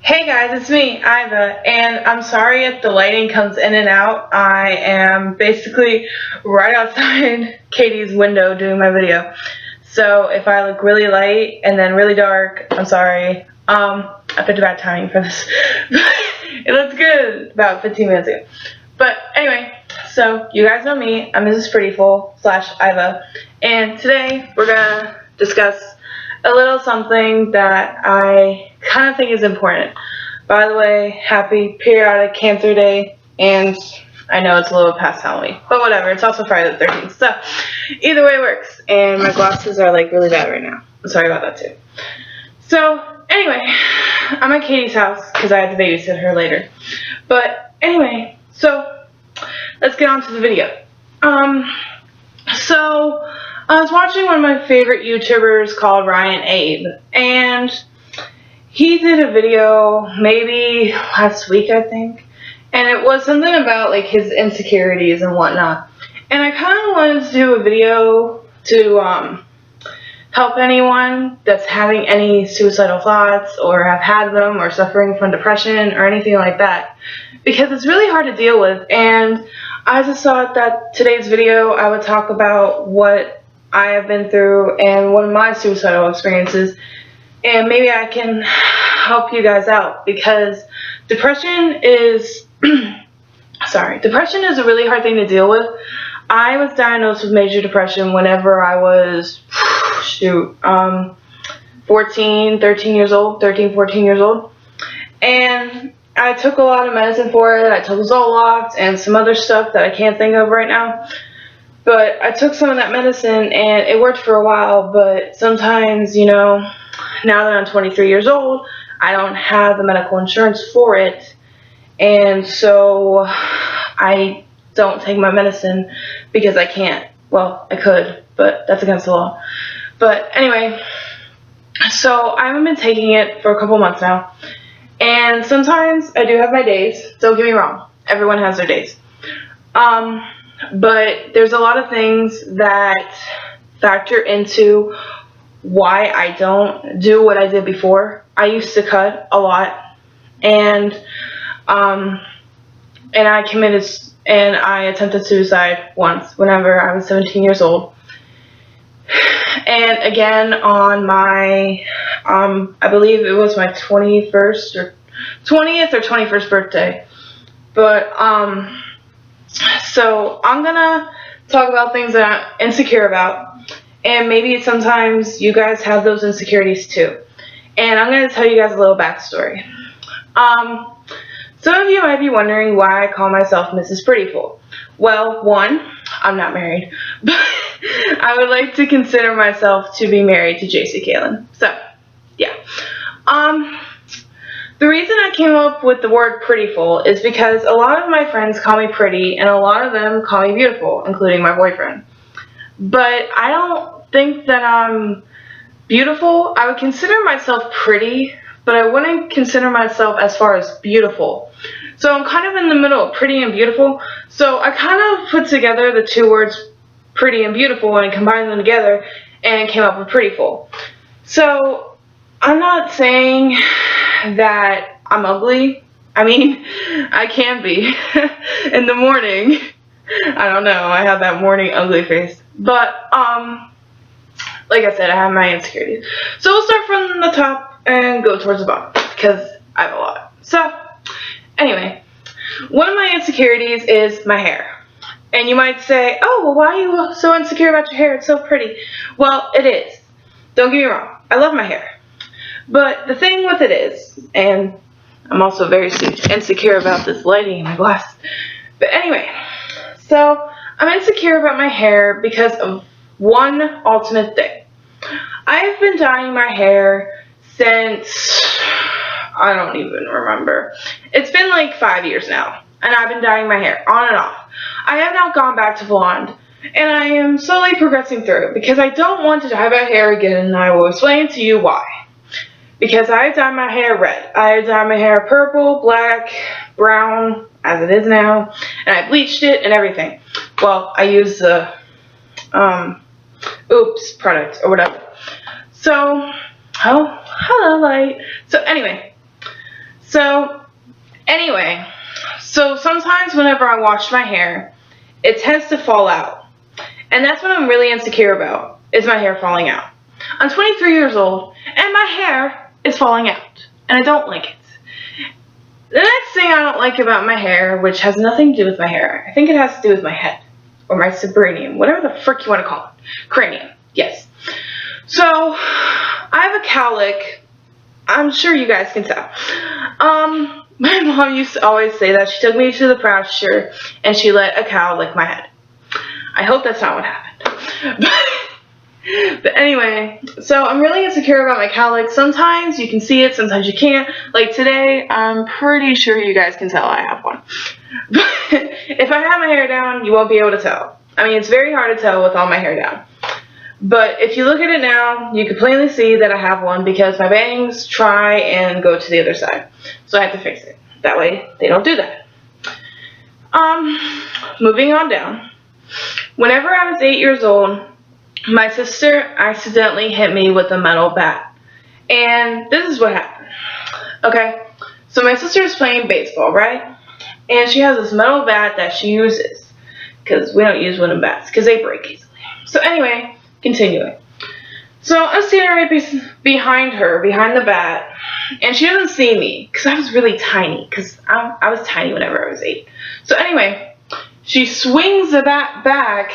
Hey guys, it's me, Iva, and I'm sorry if the lighting comes in and out. I am basically right outside Katie's window doing my video. So if I look really light and then really dark, I'm sorry. I picked a bad timing for this. It looks good about 15 minutes ago. But anyway, so you guys know me. I'm Mrs. Prettiful / Iva, and today we're gonna discuss a little something that I kind of think is important. By the way, happy Periodic Cancer Day, and I know it's a little past Halloween, but whatever, it's also Friday the 13th, so either way works, and my glasses are like really bad right now. I'm sorry about that too. So anyway, I'm at Katie's house because I had to babysit her later. But anyway, so let's get on to the video. So I was watching one of my favorite YouTubers called Ryan Abe, and he did a video maybe last week, I think, and it was something about like his insecurities and whatnot. And I kind of wanted to do a video to help anyone that's having any suicidal thoughts or have had them or suffering from depression or anything like that, because it's really hard to deal with. And I just thought that today's video I would talk about what I have been through and one of my suicidal experiences, and maybe I can help you guys out, because depression is depression is a really hard thing to deal with. I was diagnosed with major depression whenever I was 13, 14 years old, and I took a lot of medicine for it. I took Zoloft and some other stuff that I can't think of right now. But I took some of that medicine and it worked for a while, but sometimes, you know, now that I'm 23 years old, I don't have the medical insurance for it, and so I don't take my medicine because I can't. Well, I could, but that's against the law. But anyway, so I haven't been taking it for a couple months now, and sometimes I do have my days, don't get me wrong, everyone has their days. But there's a lot of things that factor into why I don't do what I did before. I used to cut a lot, and I attempted suicide once whenever I was 17 years old. And again on my, I believe it was my 20th or 21st birthday. But, so I'm gonna talk about things that I'm insecure about, and maybe sometimes you guys have those insecurities too. And I'm gonna tell you guys a little backstory. Some of you might be wondering why I call myself Mrs. Prettiful. Well, one, I'm not married, but I would like to consider myself to be married to JC Kalen. So, yeah. The reason I came up with the word prettiful is because a lot of my friends call me pretty, and a lot of them call me beautiful, including my boyfriend. But I don't think that I'm beautiful. I would consider myself pretty, but I wouldn't consider myself as far as beautiful. So I'm kind of in the middle of pretty and beautiful. So I kind of put together the two words pretty and beautiful and combined them together and came up with prettiful. So I'm not saying that I'm ugly. I mean, I can be in the morning. I don't know, I have that morning ugly face. But, like I said, I have my insecurities. So we'll start from the top and go towards the bottom, because I have a lot. So, anyway, one of my insecurities is my hair. And you might say, oh, well, why are you so insecure about your hair? It's so pretty. Well, it is. Don't get me wrong. I love my hair. But the thing with it is, and I'm also very insecure about this lighting in my glasses. But anyway, so I'm insecure about my hair because of one ultimate thing. I've been dyeing my hair since, I don't even remember. It's been like 5 years now, and I've been dyeing my hair on and off. I have not gone back to blonde, and I am slowly progressing through it because I don't want to dye my hair again, and I will explain to you why. Because I dyed my hair red. I dyed my hair purple, black, brown, as it is now, and I bleached it and everything. Well, I used the Oops product or whatever. So, oh, hello light. So anyway, So, anyway, so sometimes whenever I wash my hair, it tends to fall out. And that's what I'm really insecure about, is my hair falling out. I'm 23 years old, and my hair is falling out, and I don't like it. The next thing I don't like about my hair, which has nothing to do with my hair, I think it has to do with my head, or my cerebrium, whatever the frick you want to call it. Cranium, yes. So, I have a cowlick. I'm sure you guys can tell. My mom used to always say that she took me to the pasture and she let a cow lick my head. I hope that's not what happened. But anyway, so I'm really insecure about my cowlick. Sometimes you can see it, sometimes you can't. Like today, I'm pretty sure you guys can tell I have one. But if I have my hair down, you won't be able to tell. I mean, it's very hard to tell with all my hair down. But if you look at it now, you can plainly see that I have one because my bangs try and go to the other side. So I have to fix it. That way, they don't do that. Moving on down. Whenever I was 8 years old, my sister accidentally hit me with a metal bat. And this is what happened. Okay, so my sister is playing baseball, right? And she has this metal bat that she uses. Because we don't use wooden bats, because they break easily. So anyway, continuing. So I'm standing right behind her, behind the bat, and she doesn't see me, because I was really tiny, because I was tiny whenever I was 8. So anyway, she swings the bat back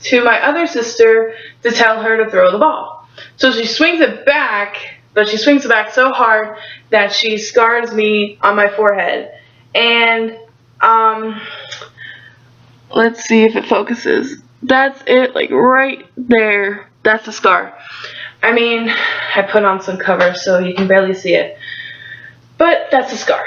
to my other sister to tell her to throw the ball. So she swings it back, but she swings it back so hard that she scars me on my forehead. And, let's see if it focuses. That's it, like right there. That's the scar. I mean, I put on some cover so you can barely see it. But that's a scar.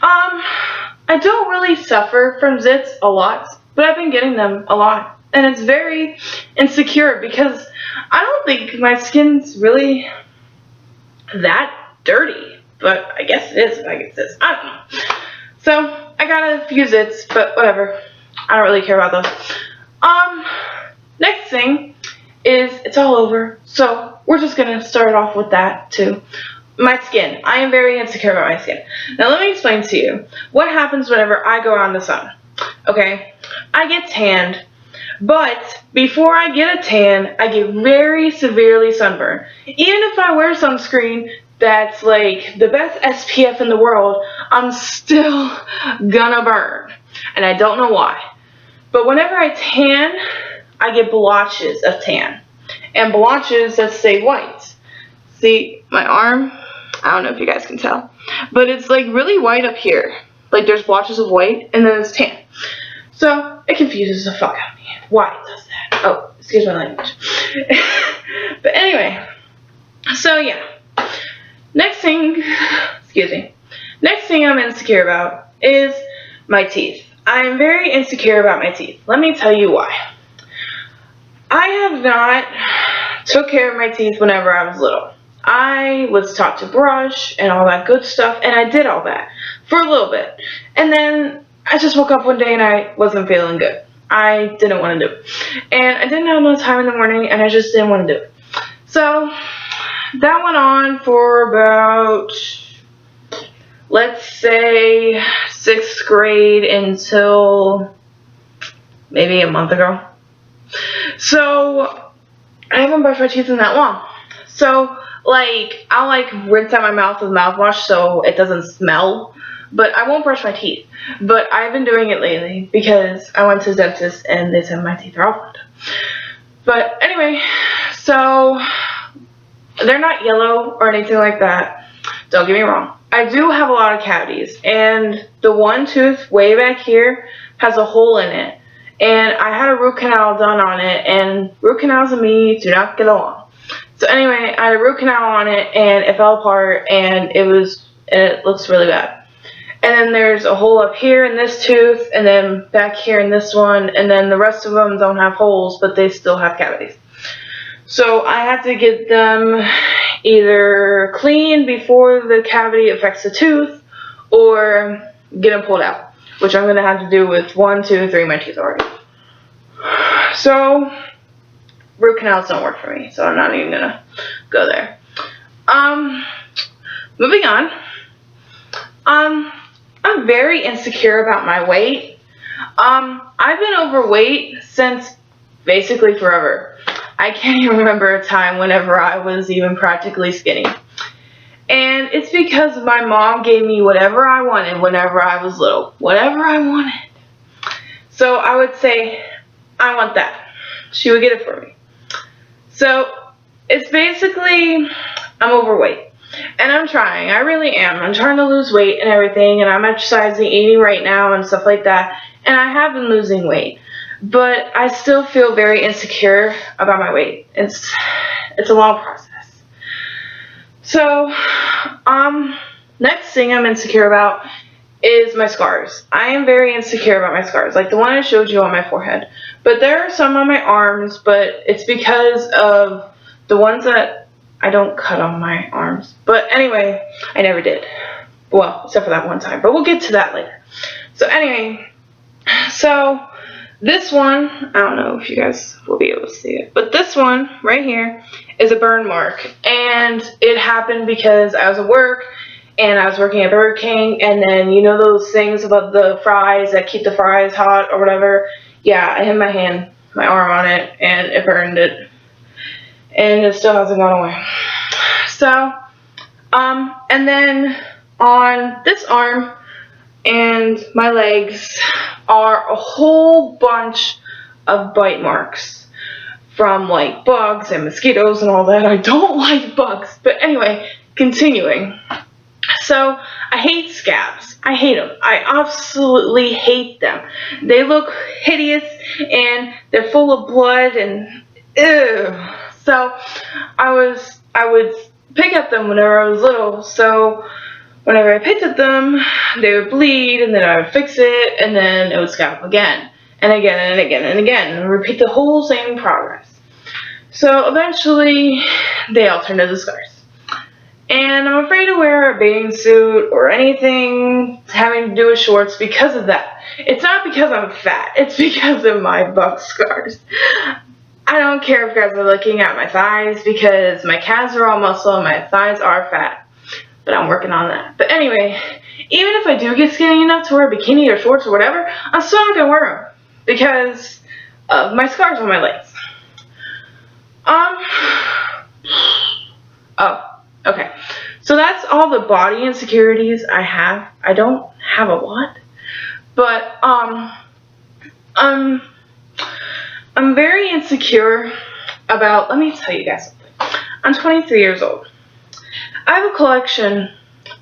I don't really suffer from zits a lot, but I've been getting them a lot. And it's very insecure because I don't think my skin's really that dirty. But I guess it is if I get zits. I don't know. So, I got a few zits, but whatever. I don't really care about those. Next thing is it's all over. So, we're just going to start off with that too. My skin. I am very insecure about my skin. Now, let me explain to you what happens whenever I go out in the sun. Okay? I get tanned. But before I get a tan, I get very severely sunburned. Even if I wear sunscreen that's like the best SPF in the world, I'm still gonna burn. And I don't know why. But whenever I tan, I get blotches of tan. And blotches that stay white. See, my arm? I don't know if you guys can tell. But it's like really white up here. Like there's blotches of white and then it's tan. So, it confuses the fuck out of me. Why it does that? Oh, excuse my language. But anyway. So, yeah. Next thing I'm insecure about is my teeth. I am very insecure about my teeth. Let me tell you why. I have not took care of my teeth whenever I was little. I was taught to brush and all that good stuff, and I did all that for a little bit. And then I just woke up one day and I wasn't feeling good. I didn't want to do it. And I didn't have enough time in the morning and I just didn't want to do it. So that went on for about, let's say, 6th grade until maybe a month ago. So I haven't brushed my teeth in that long. So I'll rinse out my mouth with mouthwash so it doesn't smell. But I won't brush my teeth. But I've been doing it lately because I went to the dentist and they said my teeth are all fucked up. But anyway, so they're not yellow or anything like that. Don't get me wrong. I do have a lot of cavities. And the one tooth way back here has a hole in it. And I had a root canal done on it. And root canals and me do not get along. So anyway, I had a root canal on it and it fell apart and it looks really bad. And then there's a hole up here in this tooth, and then back here in this one, and then the rest of them don't have holes, but they still have cavities. So I have to get them either cleaned before the cavity affects the tooth, or get them pulled out, which I'm going to have to do with 1, 2, 3 of my teeth already. So, root canals don't work for me, so I'm not even going to go there. Moving on. I'm very insecure about my weight. I've been overweight since basically forever. I can't even remember a time whenever I was even practically skinny. And it's because my mom gave me whatever I wanted whenever I was little. Whatever I wanted. So I would say, I want that. She would get it for me. So it's basically, I'm overweight. And I'm trying. I really am. I'm trying to lose weight and everything. And I'm exercising, eating right now and stuff like that. And I have been losing weight. But I still feel very insecure about my weight. It's a long process. So, next thing I'm insecure about is my scars. I am very insecure about my scars, like the one I showed you on my forehead. But there are some on my arms, but it's because of the ones that I don't cut on my arms. But anyway, I never did. Well, except for that one time. But we'll get to that later. So anyway, so this one, I don't know if you guys will be able to see it, but this one right here is a burn mark. And it happened because I was at work, and I was working at Burger King, and then you know those things about the fries that keep the fries hot or whatever? Yeah, I hit my arm on it, and it burned it. And it still hasn't gone away. So, and then on this arm and my legs are a whole bunch of bite marks from like bugs and mosquitoes and all that. I don't like bugs. But anyway, continuing. So, I hate scabs. I hate them. I absolutely hate them. They look hideous and they're full of blood and ew. So, I would pick at them whenever I was little. So, whenever I picked at them, they would bleed, and then I would fix it, and then it would scab again, and again, and again, and again, and repeat the whole same progress. So, eventually, they all turned into scars. And I'm afraid to wear a bathing suit or anything having to do with shorts because of that. It's not because I'm fat. It's because of my butt scars. I don't care if you guys are looking at my thighs because my calves are all muscle and my thighs are fat. But I'm working on that. But anyway, even if I do get skinny enough to wear a bikini or shorts or whatever, I'm still not going to wear them because of my scars on my legs. Okay. So that's all the body insecurities I have. I don't have a lot. But, I'm very insecure about, let me tell you guys something. I'm 23 years old. I have a collection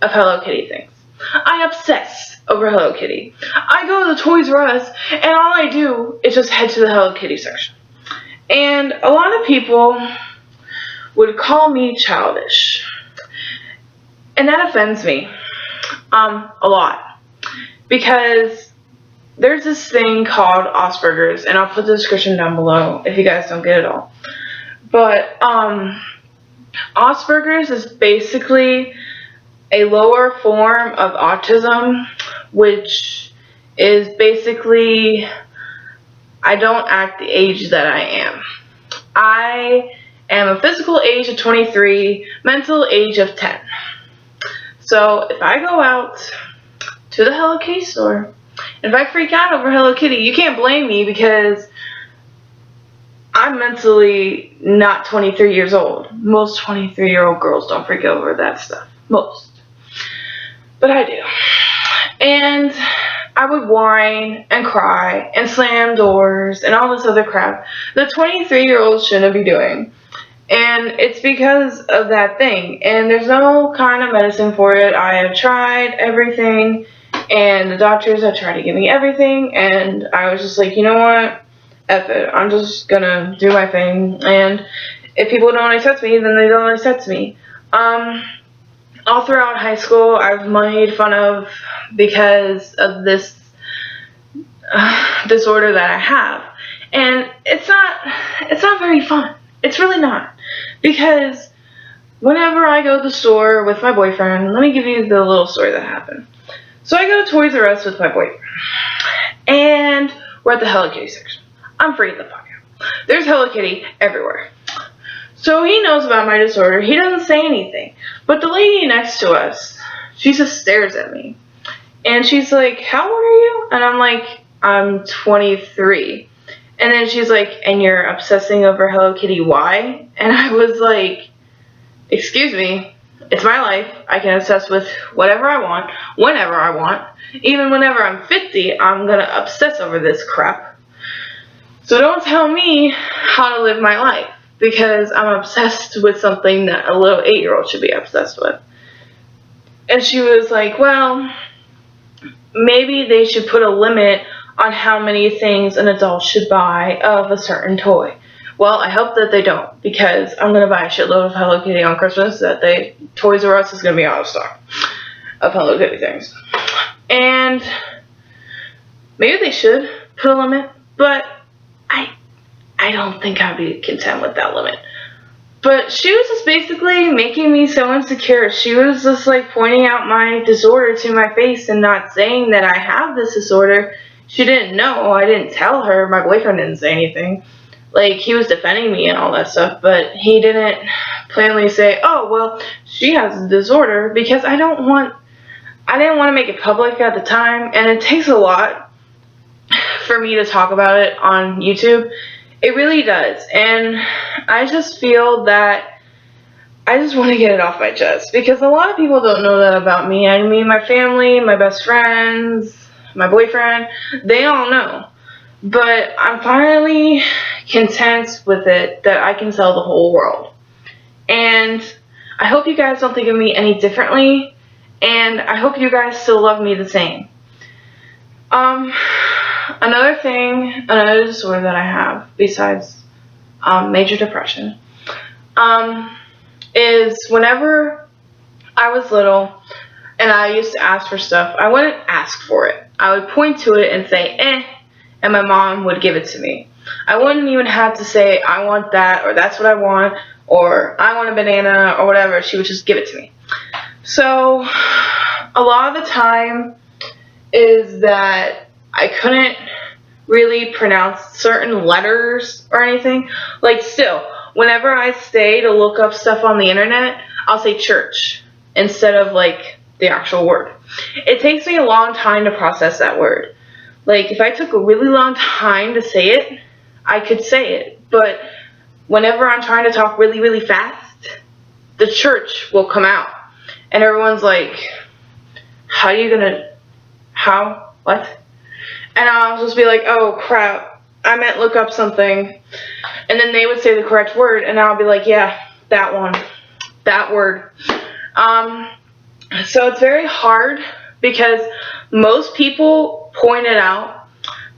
of Hello Kitty things. I obsess over Hello Kitty. I go to the Toys R Us, and all I do is just head to the Hello Kitty section. And a lot of people would call me childish. And that offends me a lot. Because there's this thing called Asperger's, and I'll put the description down below if you guys don't get it all. But Asperger's is basically a lower form of autism, which is basically I don't act the age that I am. I am a physical age of 23, mental age of 10. So if I go out to the Hello Kitty store, and if I freak out over Hello Kitty, you can't blame me because I'm mentally not 23 years old. Most 23-year-old girls don't freak over that stuff. Most. But I do. And I would whine and cry and slam doors and all this other crap that 23-year-olds shouldn't be doing. And it's because of that thing. And there's no kind of medicine for it. I have tried everything. And the doctors have tried to give me everything. And I was just like, you know what? F it. I'm just gonna do my thing. And if people don't accept me, then they don't accept me. All throughout high school, I was made fun of because of this disorder that I have. And it's not very fun. It's really not. Because whenever I go to the store with my boyfriend, let me give you the little story that happened. So I go to Toys R Us with my boyfriend. And we're at the Hello Kitty section. I'm freaking the fuck out. There's Hello Kitty everywhere. So he knows about my disorder. He doesn't say anything. But the lady next to us, She just stares at me. And she's like, how old are you? And I'm like, I'm 23. And then she's like, and you're obsessing over Hello Kitty, why? And I was like, excuse me, it's my life. I can obsess with whatever I want, whenever I want. Even whenever I'm 50, I'm going to obsess over this crap. So don't tell me how to live my life, because I'm obsessed with something that a little 8-year-old should be obsessed with. And she was like, well, maybe they should put a limit on how many things an adult should buy of a certain toy. Well, I hope that they don't, because I'm going to buy a shitload of Hello Kitty on Christmas that Toys R Us is going to be out of stock of Hello Kitty things. And maybe they should put a limit, but I don't think I'd be content with that limit. But she was just basically making me so insecure. She was just like pointing out my disorder to my face and not saying that I have this disorder. She didn't know. I didn't tell her. My boyfriend didn't say anything. Like, he was defending me and all that stuff, but he didn't plainly say, oh, well, she has a disorder, because I didn't want to make it public at the time, and it takes a lot for me to talk about it on YouTube. It really does, and I just feel that I just want to get it off my chest, because a lot of people don't know that about me. I mean, my family, my best friends, my boyfriend, they all know. But I'm finally content with it that I can tell the whole world. And I hope you guys don't think of me any differently, and I hope you guys still love me the same. Another disorder that I have, besides major depression, is whenever I was little and I used to ask for stuff, I wouldn't ask for it. I would point to it and say, and my mom would give it to me. I wouldn't even have to say, I want that, or that's what I want, or I want a banana, or whatever. She would just give it to me. So a lot of the time is that I couldn't really pronounce certain letters or anything. Like, still, whenever I stay to look up stuff on the internet, I'll say church instead of, like, the actual word. It takes me a long time to process that word. Like, if I took a really long time to say it, I could say it. But whenever I'm trying to talk really, really fast, the church will come out. And everyone's like, what? And I'll just be like, oh, crap, I meant look up something. And then they would say the correct word, and I'll be like, yeah, that one, that word. So it's very hard, because most people point it out,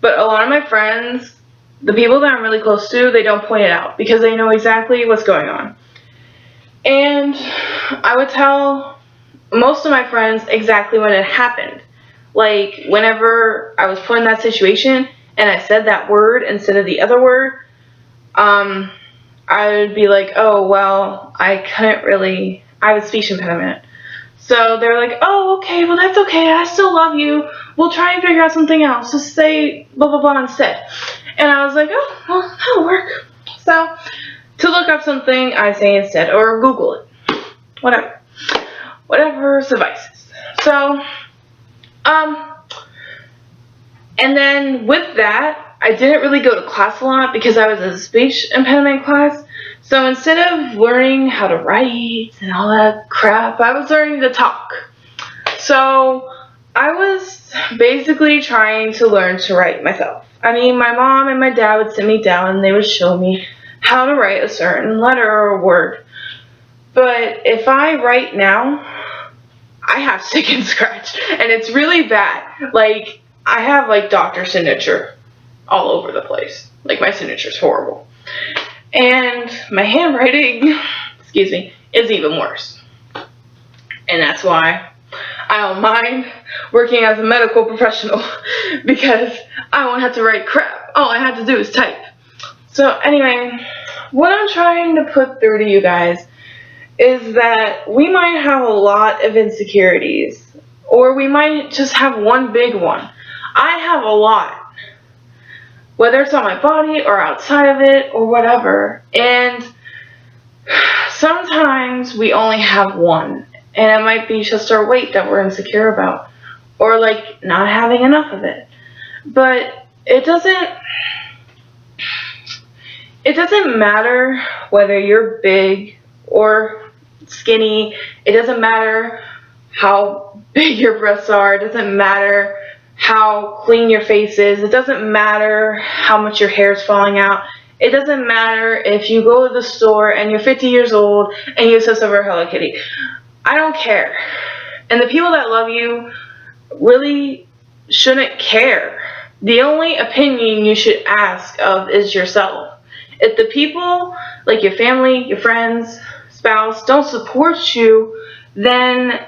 but a lot of my friends, the people that I'm really close to, they don't point it out, because they know exactly what's going on. And I would tell most of my friends exactly when it happened. Like, whenever I was put in that situation and I said that word instead of the other word, I would be like, oh, well, I have a speech impediment. So they're like, oh, okay, well, that's okay. I still love you. We'll try and figure out something else. Just say blah, blah, blah instead. And I was like, oh, well, that'll work. So to look up something, I say instead, or Google it. Whatever suffices. So, and then with that, I didn't really go to class a lot because I was in a speech impediment class. So instead of learning how to write and all that crap, I was learning to talk. So I was basically trying to learn to write myself. I mean, my mom and my dad would sit me down and they would show me how to write a certain letter or word. But if I write now, I have stick and scratch, and it's really bad. Like, I have, like, doctor signature all over the place. Like, my signature's horrible. And my handwriting, is even worse. And that's why I don't mind working as a medical professional, because I won't have to write crap. All I have to do is type. So anyway, what I'm trying to put through to you guys is that we might have a lot of insecurities, or we might just have one big one. I have a lot, whether it's on my body or outside of it or whatever, and sometimes we only have one, And it might be just our weight that we're insecure about, or like not having enough of it. But it doesn't matter whether you're big or skinny. It doesn't matter how big your breasts are. It doesn't matter how clean your face is. It doesn't matter how much your hair is falling out. It doesn't matter if you go to the store and you're 50 years old and you obsess over Hello Kitty. I don't care. And the people that love you really shouldn't care. The only opinion you should ask of is yourself. If the people, like your family, your friends, spouse, don't support you, then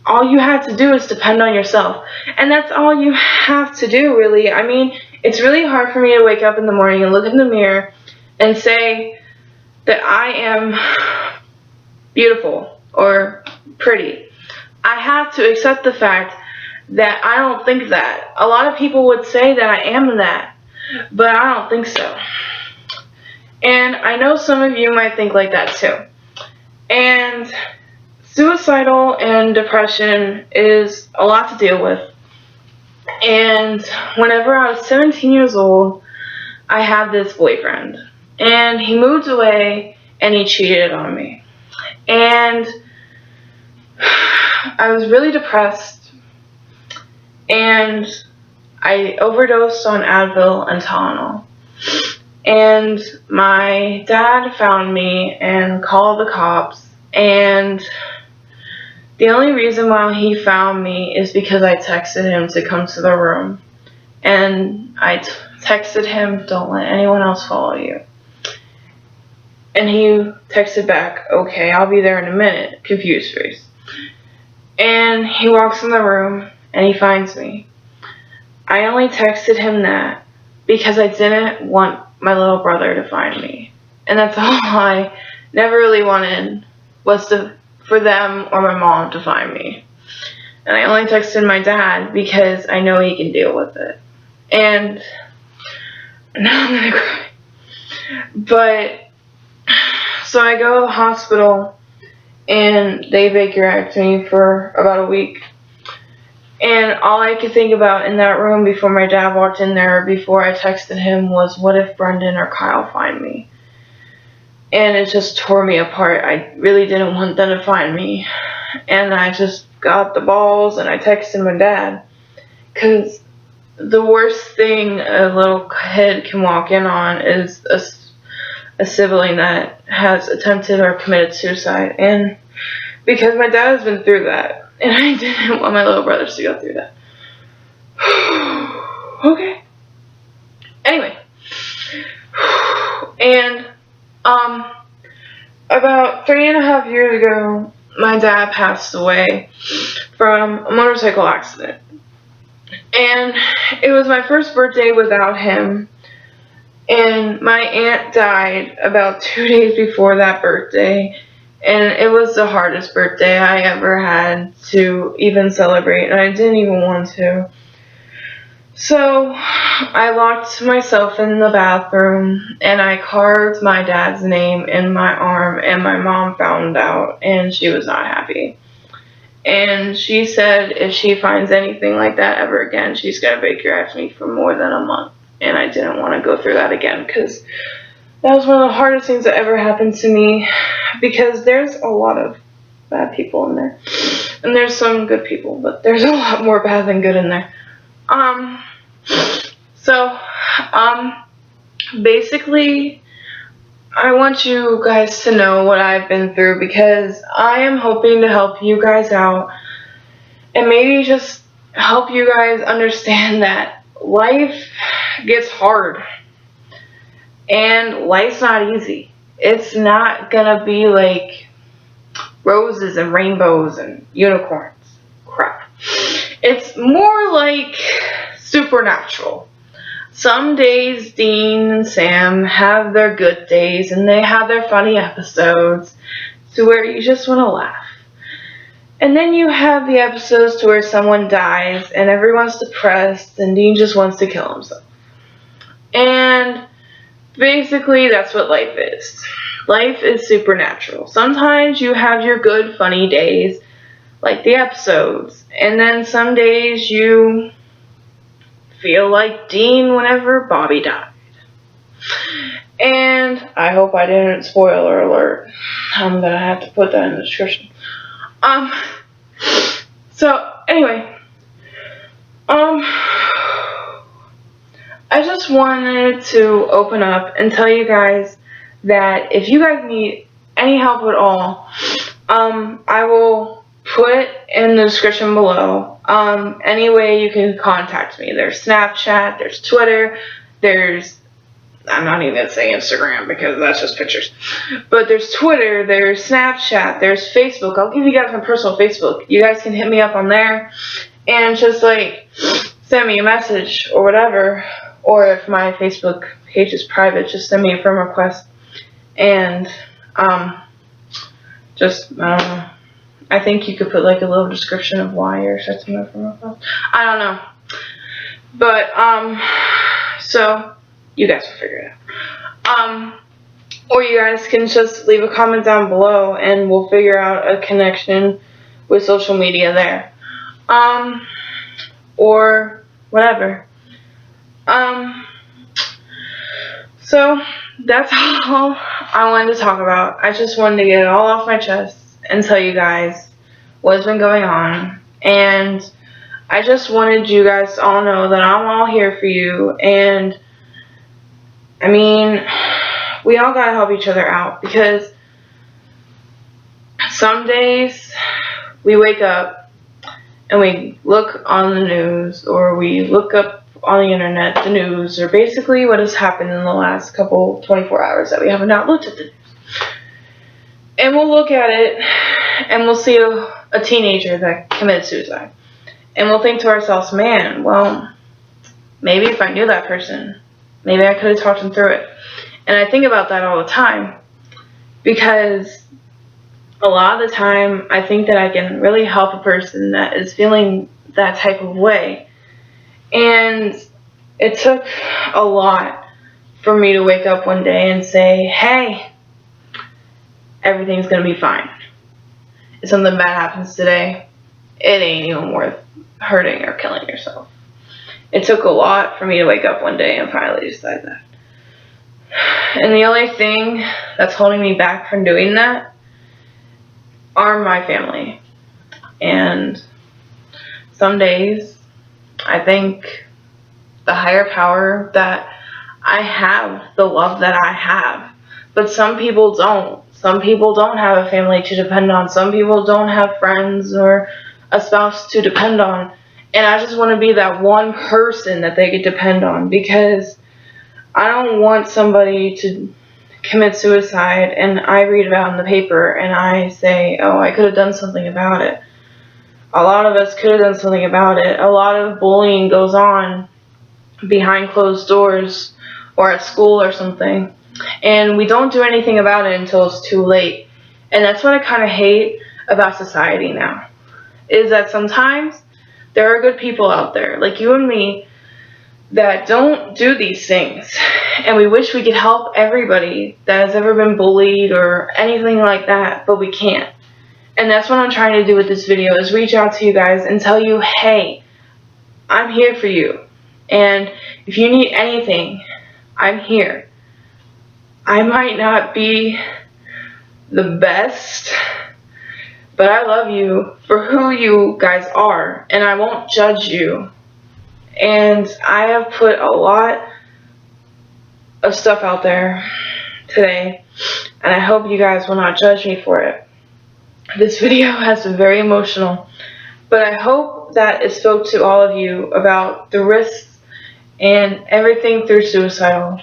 all you have to do is depend on yourself. And that's all you have to do, really. I mean, it's really hard for me to wake up in the morning and look in the mirror and say that I am beautiful or pretty. I have to accept the fact that I don't think that. A lot of people would say that I am that, but I don't think so. And I know some of you might think like that too. And suicidal and depression is a lot to deal with. And whenever I was 17 years old, I had this boyfriend. And he moved away and he cheated on me. And I was really depressed. And I overdosed on Advil and Tylenol. And my dad found me and called the cops. And the only reason why he found me is because I texted him to come to the room. And I texted him, "Don't let anyone else follow you." And he texted back, "Okay, I'll be there in a minute," confused face. And he walks in the room and he finds me. I only texted him that because I didn't want my little brother to find me. And that's all I never really wanted, was for them or my mom to find me. And I only texted my dad because I know he can deal with it. And now I'm gonna cry. But so I go to the hospital and they vacuumed me for about a week. And all I could think about in that room before my dad walked in there, before I texted him, was what if Brendan or Kyle find me? And it just tore me apart. I really didn't want them to find me. And I just got the balls and I texted my dad. Because the worst thing a little kid can walk in on is a sibling that has attempted or committed suicide. And because my dad has been through that. And I didn't want my little brothers to go through that. Okay. Anyway. And, about 3.5 years ago, my dad passed away from a motorcycle accident. And it was my first birthday without him. And my aunt died about 2 days before that birthday. And it was the hardest birthday I ever had to even celebrate, and I didn't even want to. So I locked myself in the bathroom, and I carved my dad's name in my arm, and my mom found out, and she was not happy. And she said if she finds anything like that ever again, she's going to vacuum me for more than a month. And I didn't want to go through that again, because that was one of the hardest things that ever happened to me, because there's a lot of bad people in there. And there's some good people, but there's a lot more bad than good in there. Basically, I want you guys to know what I've been through, because I am hoping to help you guys out and maybe just help you guys understand that life gets hard. And life's not easy. It's not gonna be like roses and rainbows and unicorns. Crap. It's more like supernatural. Some days Dean and Sam have their good days and they have their funny episodes to where you just want to laugh. And then you have the episodes to where someone dies and everyone's depressed and Dean just wants to kill himself. And basically, that's what life is. Life is supernatural. Sometimes you have your good, funny days. like the episodes. And then some days you feel like Dean whenever Bobby died. And I hope I didn't, spoiler alert. I'm gonna have to put that in the description. So anyway, I just wanted to open up and tell you guys that if you guys need any help at all, I will put in the description below any way you can contact me. There's Snapchat, there's Twitter, there's, I'm not even going to say Instagram because that's just pictures, but there's Twitter, there's Snapchat, there's Facebook. I'll give you guys my personal Facebook. You guys can hit me up on there and just like send me a message or whatever. Or if my Facebook page is private, just send me a friend request. And just, I don't know. I think you could put like a little description of why you're accepting my friend request. I don't know. But, so you guys will figure it out. Or you guys can just leave a comment down below and we'll figure out a connection with social media there. Or whatever. So that's all I wanted to talk about. I just wanted to get it all off my chest and tell you guys what's been going on. And I just wanted you guys to all know that I'm all here for you. And I mean, we all gotta help each other out, because some days we wake up and we look on the news, or we look up on the internet, the news, or basically what has happened in the last couple 24 hours that we haven't not looked at the news. And we'll look at it and we'll see a teenager that committed suicide. And we'll think to ourselves, man, well, maybe if I knew that person, maybe I could have talked him through it. And I think about that all the time, because a lot of the time I think that I can really help a person that is feeling that type of way. And it took a lot for me to wake up one day and say, hey, everything's going to be fine. If something bad happens today, it ain't even worth hurting or killing yourself. It took a lot for me to wake up one day and finally decide that. And the only thing that's holding me back from doing that are my family. And some days I think the higher power that I have, the love that I have. But some people don't. Some people don't have a family to depend on. Some people don't have friends or a spouse to depend on. And I just want to be that one person that they could depend on, because I don't want somebody to commit suicide and I read about it in the paper and I say, oh, I could have done something about it. A lot of us could have done something about it. A lot of bullying goes on behind closed doors or at school or something. And we don't do anything about it until it's too late. And that's what I kind of hate about society now, is that sometimes there are good people out there, like you and me, that don't do these things. And we wish we could help everybody that has ever been bullied or anything like that, but we can't. And that's what I'm trying to do with this video, is reach out to you guys and tell you, hey, I'm here for you. And if you need anything, I'm here. I might not be the best, but I love you for who you guys are, and I won't judge you. And I have put a lot of stuff out there today, and I hope you guys will not judge me for it. This video has been very emotional, but I hope that it spoke to all of you about the risks and everything through suicidal.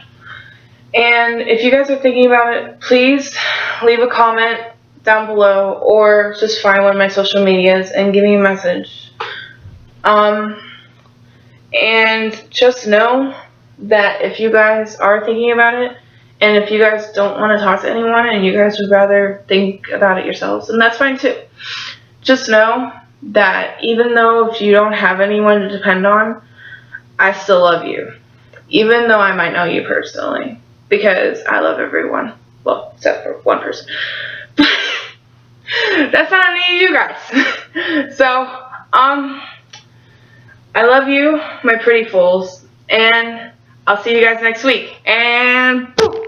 And if you guys are thinking about it, please leave a comment down below, or just find one of my social medias and give me a message. And just know that if you guys are thinking about it, and if you guys don't want to talk to anyone and you guys would rather think about it yourselves, and that's fine too. Just know that even though if you don't have anyone to depend on, I still love you. Even though I might know you personally. Because I love everyone. Well, except for one person. That's not any of you guys. So, I love you, my pretty fools, and I'll see you guys next week. And boop!